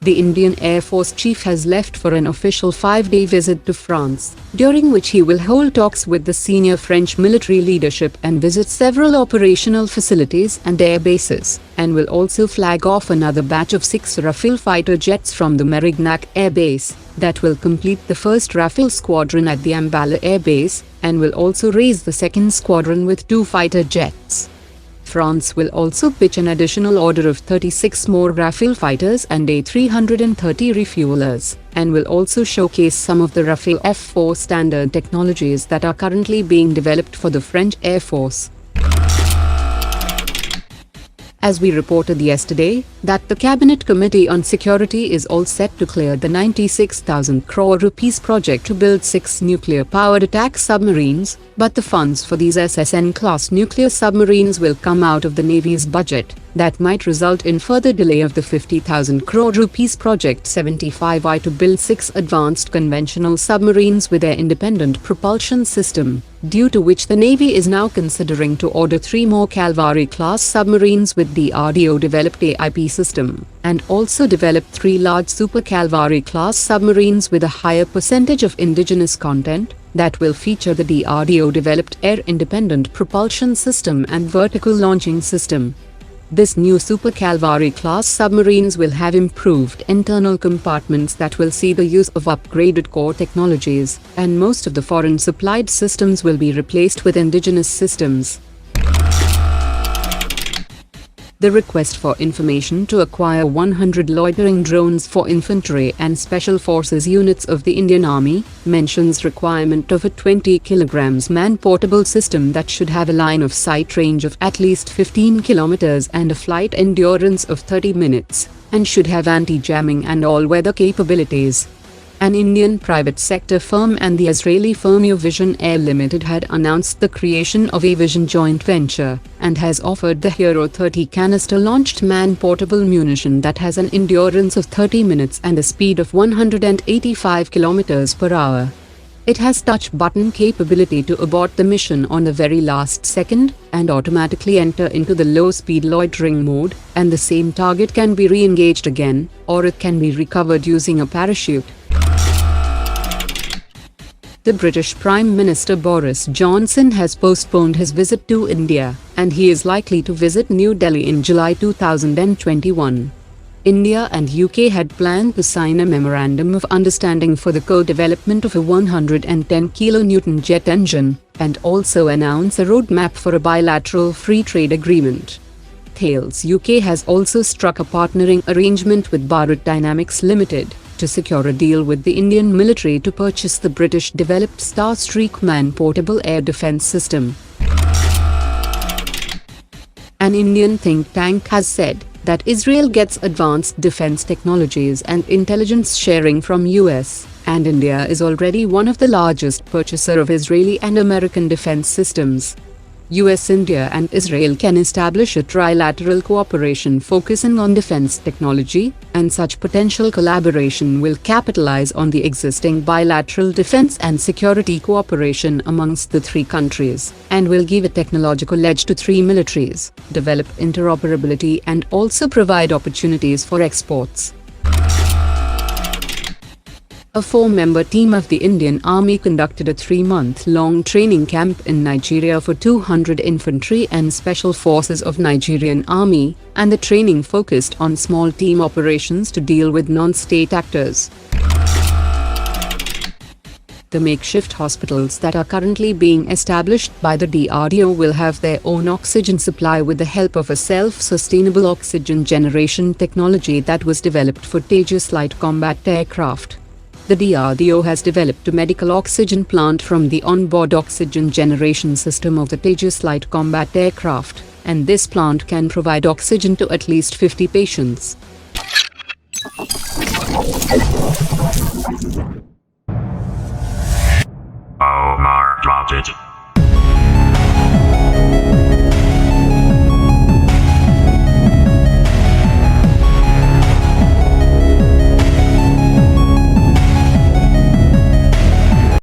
The Indian Air Force Chief has left for an official 5-day visit to France, during which he will hold talks with the senior French military leadership and visit several operational facilities and air bases, and will also flag off another batch of 6 Rafale fighter jets from the Merignac Air Base, that will complete the first Rafale squadron at the Ambala Air Base, and will also raise the second squadron with 2 fighter jets. France will also pitch an additional order of 36 more Rafale fighters and A330 refuelers, and will also showcase some of the Rafale F4 standard technologies that are currently being developed for the French Air Force. As we reported yesterday, that the Cabinet Committee on Security is all set to clear the 96,000 crore rupees project to build 6 nuclear-powered attack submarines, but the funds for these SSN-class nuclear submarines will come out of the Navy's budget. That might result in further delay of the 50,000 crore rupees project 75I to build 6 advanced conventional submarines with their independent propulsion system, due to which the Navy is now considering to order 3 more Kalvari-class submarines with DRDO-developed AIP system, and also develop 3 large Super Kalvari-class submarines with a higher percentage of indigenous content, that will feature the DRDO-developed air-independent propulsion system and vertical launching system. This new Super Kalvari-class submarines will have improved internal compartments that will see the use of upgraded core technologies, and most of the foreign-supplied systems will be replaced with indigenous systems. The request for information to acquire 100 loitering drones for infantry and special forces units of the Indian Army mentions requirement of a 20 kg man-portable system that should have a line-of-sight range of at least 15 km and a flight endurance of 30 minutes, and should have anti-jamming and all-weather capabilities. An Indian private sector firm and the Israeli firm Vision Air Limited had announced the creation of a Vision joint venture, and has offered the Hero 30 canister-launched man-portable munition that has an endurance of 30 minutes and a speed of 185 km per hour. It has touch-button capability to abort the mission on the very last second, and automatically enter into the low-speed loitering mode, and the same target can be re-engaged again, or it can be recovered using a parachute. The British Prime Minister Boris Johnson has postponed his visit to India, and he is likely to visit New Delhi in July 2021. India and UK had planned to sign a memorandum of understanding for the co-development of a 110 kN jet engine, and also announce a roadmap for a bilateral free trade agreement. Thales UK has also struck a partnering arrangement with Bharat Dynamics Limited to secure a deal with the Indian military to purchase the British-developed Starstreak man-portable air defence system. An Indian think tank has said that Israel gets advanced defense technologies and intelligence sharing from US, and India is already one of the largest purchaser of Israeli and American defense systems. US, India and Israel can establish a trilateral cooperation focusing on defense technology, and such potential collaboration will capitalize on the existing bilateral defense and security cooperation amongst the 3 countries, and will give a technological edge to 3 militaries, develop interoperability and also provide opportunities for exports. A 4-member team of the Indian Army conducted a 3-month-long training camp in Nigeria for 200 infantry and special forces of Nigerian Army, and the training focused on small team operations to deal with non-state actors. The makeshift hospitals that are currently being established by the DRDO will have their own oxygen supply with the help of a self-sustainable oxygen generation technology that was developed for Tejas light combat aircraft. The DRDO has developed a medical oxygen plant from the onboard oxygen generation system of the Tejas light combat aircraft, and this plant can provide oxygen to at least 50 patients.